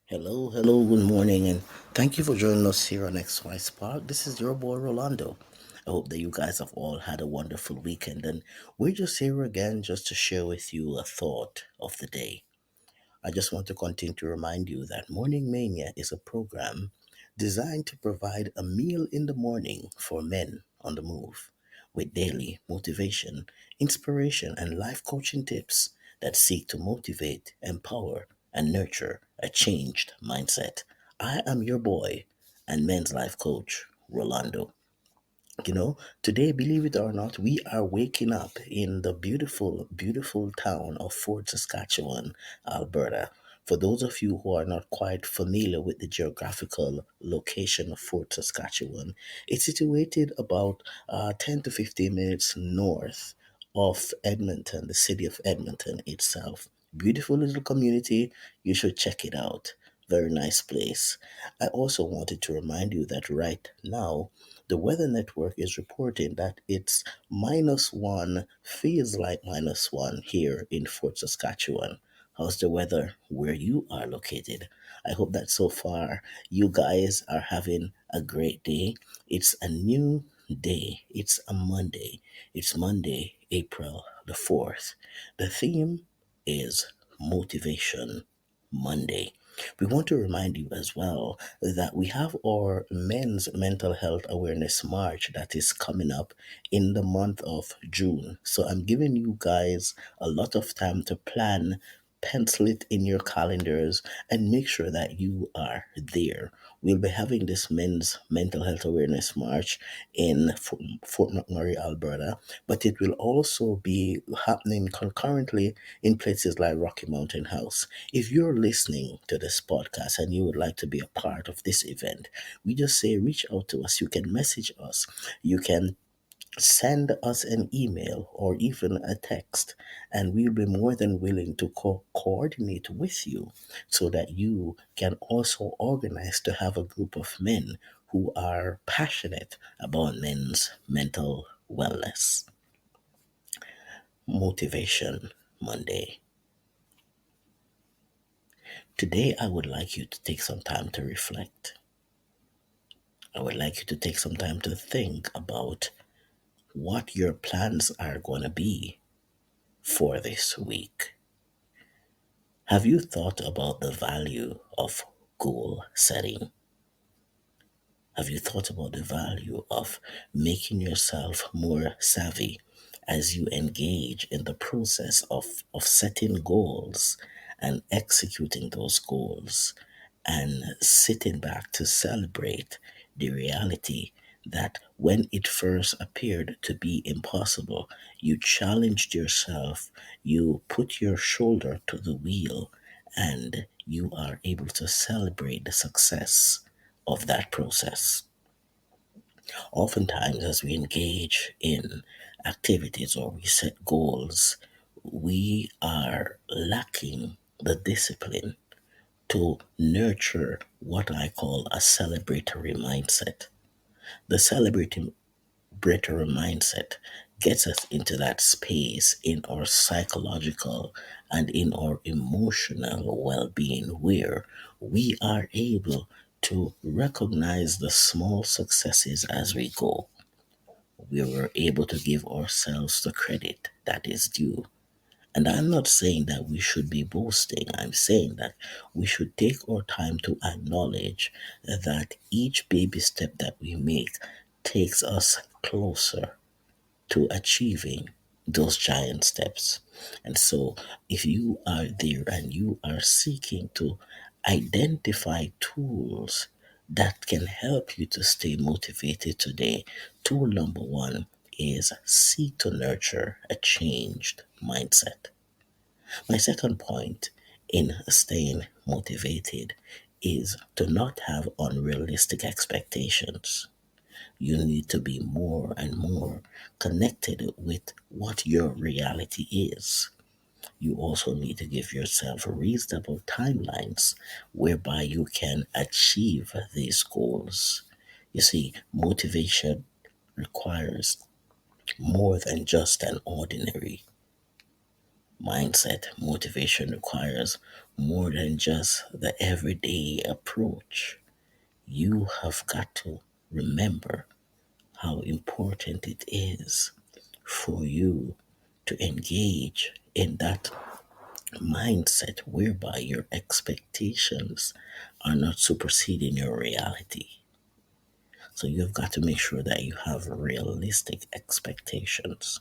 Hello, good morning, and thank you for joining us here on xyspark. This is your boy Rolando. I hope that you guys have all had a wonderful weekend, and we're just here again just to share with you a thought of the day. I just want to continue to remind you that Morning Mania is a program designed to provide a meal in the morning for men on the move with daily motivation, inspiration, and life coaching tips that seek to motivate, empower, and nurture a changed mindset. I am your boy and men's life coach, Rolando. Today, believe it or not, we are waking up in the beautiful town of Fort Saskatchewan, Alberta. For those of you who are not quite familiar with the geographical location of Fort Saskatchewan, it's situated about 10 to 15 minutes north of Edmonton, the city of Edmonton itself. Beautiful little community. You should check it out. Very nice place. I also wanted to remind you that right now, the Weather Network is reporting that it's -1, feels like -1 here in Fort Saskatchewan. How's the weather where you are located? I hope that so far you guys are having a great day. It's a new day. It's a Monday. It's Monday, April the 4th. The theme is Motivation Monday. We want to remind you as well that we have our Men's Mental Health Awareness March that is coming up in the month of June. So I'm giving you guys a lot of time to plan, pencil it in your calendars, and make sure that you are there. We'll be having this Men's Mental Health Awareness March in Fort McMurray, Alberta, but it will also be happening concurrently in places like Rocky Mountain House. If you're listening to this podcast and you would like to be a part of this event, we just say reach out to us. You can message us. You can send us an email or even a text, and we'll be more than willing to coordinate with you so that you can also organize to have a group of men who are passionate about men's mental wellness. Motivation Monday. Today, I would like you to take some time to reflect. I would like you to take some time to think about what your plans are going to be for this week. Have you thought about the value of goal setting? Have you thought about the value of making yourself more savvy as you engage in the process of setting goals and executing those goals and sitting back to celebrate the reality that when it first appeared to be impossible, you challenged yourself, you put your shoulder to the wheel, and you are able to celebrate the success of that process. Oftentimes, as we engage in activities or we set goals, we are lacking the discipline to nurture what I call a celebratory mindset. The celebratory mindset gets us into that space in our psychological and in our emotional well being where we are able to recognize the small successes as we go. We were able to give ourselves the credit that is due. And I'm not saying that we should be boasting. I'm saying that we should take our time to acknowledge that each baby step that we make takes us closer to achieving those giant steps. And so, if you are there and you are seeking to identify tools that can help you to stay motivated today, tool number one is seek to nurture a changed mindset. My second point in staying motivated is to not have unrealistic expectations. You need to be more and more connected with what your reality is. You also need to give yourself reasonable timelines whereby you can achieve these goals. You see, motivation requires more than just an ordinary mindset, motivation requires more than just the everyday approach. You have got to remember how important it is for you to engage in that mindset whereby your expectations are not superseding your reality. So you've got to make sure that you have realistic expectations.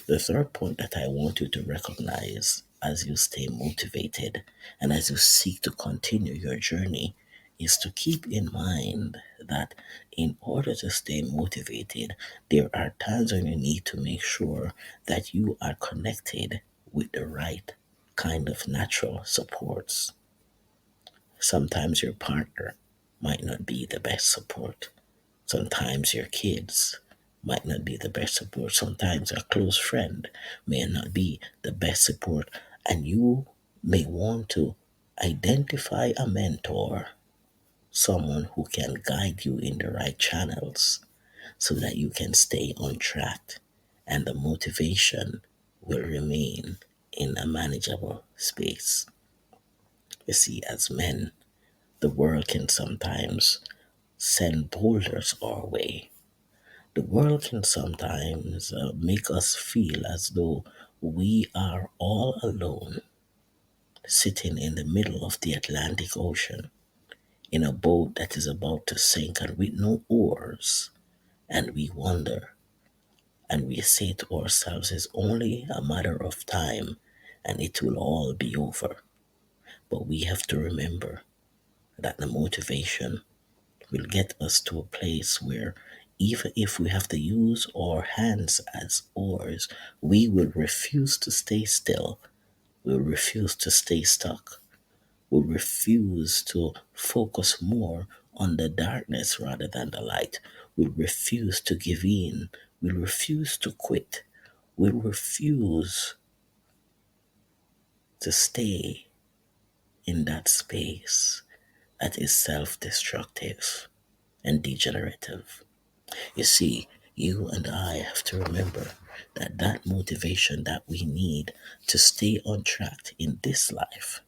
The third point that I want you to recognize as you stay motivated and as you seek to continue your journey is to keep in mind that in order to stay motivated, there are times when you need to make sure that you are connected with the right kind of natural supports. Sometimes your partner might not be the best support. Sometimes your kids might not be the best support. Sometimes a close friend may not be the best support. And you may want to identify a mentor, someone who can guide you in the right channels so that you can stay on track and the motivation will remain in a manageable space. You see, as men, the world can sometimes send boulders our way. The world can sometimes make us feel as though we are all alone, sitting in the middle of the Atlantic Ocean in a boat that is about to sink and with no oars. And we wonder and we say to ourselves, it's only a matter of time and it will all be over. But we have to remember that the motivation will get us to a place where even if we have to use our hands as oars, we will refuse to stay still. We'll refuse to stay stuck. We'll refuse to focus more on the darkness rather than the light. We'll refuse to give in. We'll refuse to quit. We'll refuse to stay in that space that is self destructive and degenerative. You see, you and I have to remember that that motivation that we need to stay on track in this life,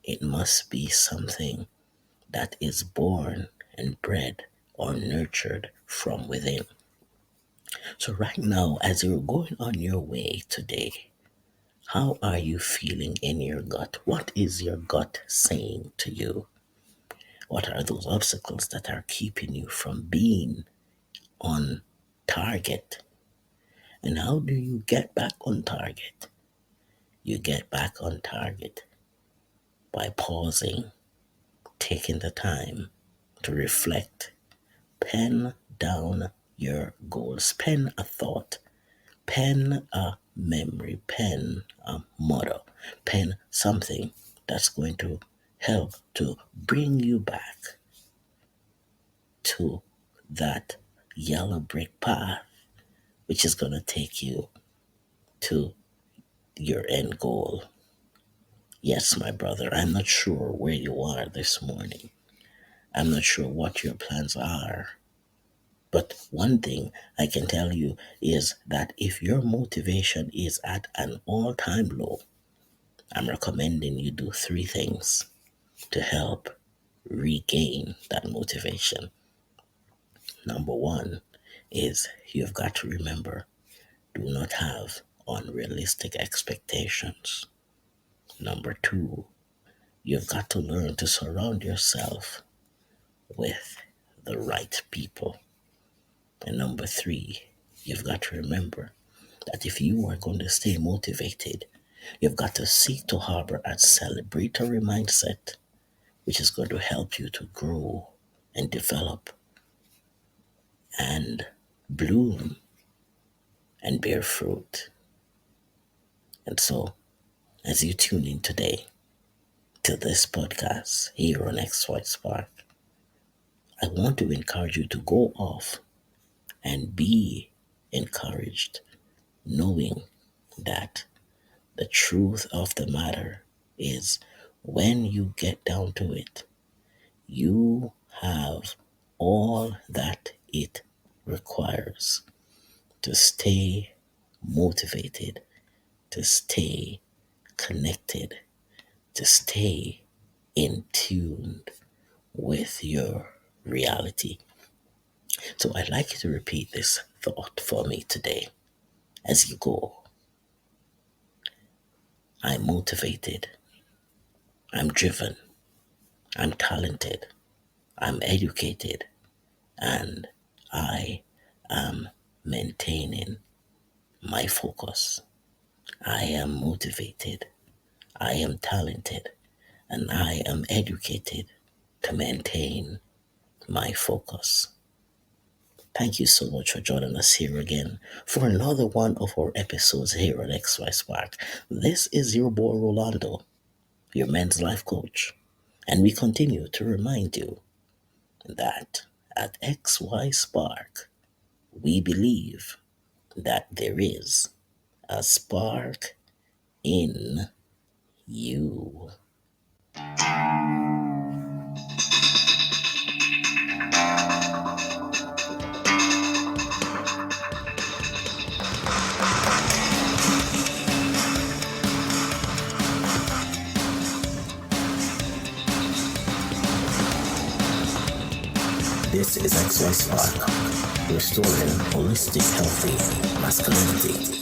it must be something that is born and bred or nurtured from within. So right now, as you're going on your way today, how are you feeling in your gut? What is your gut saying to you? What are those obstacles that are keeping you from being on target? And how do you get back on target? You get back on target by pausing, taking the time to reflect, pen down your goals, pen a thought, pen a memory, pen a motto, pen something that's going to help to bring you back to that yellow brick path, which is going to take you to your end goal. Yes, my brother, I'm not sure where you are this morning. I'm not sure what your plans are. But one thing I can tell you is that if your motivation is at an all time low, I'm recommending you do three things to help regain that motivation. Number one is you've got to remember, do not have unrealistic expectations. Number two, you've got to learn to surround yourself with the right people. And number three, you've got to remember that if you are going to stay motivated, you've got to seek to harbor a celebratory mindset, which is going to help you to grow and develop and bloom and bear fruit. And so, as you tune in today to this podcast here on xyspark, I want to encourage you to go off and be encouraged, knowing that the truth of the matter is when you get down to it, you have all that it requires to stay motivated to stay connected, to stay in tune with your reality. So I'd like you to repeat this thought for me today as you go. I'm motivated. I'm driven. I'm talented. I'm educated. And I am maintaining my focus. I am motivated. I am talented. And I am educated to maintain my focus. Thank you so much for joining us here again for another one of our episodes here at xyspark. This is your boy Rolando, your men's life coach, and we continue to remind you that at xyspark we believe that there is a spark in you. This is xyspark, restoring holistic, healthy masculinity.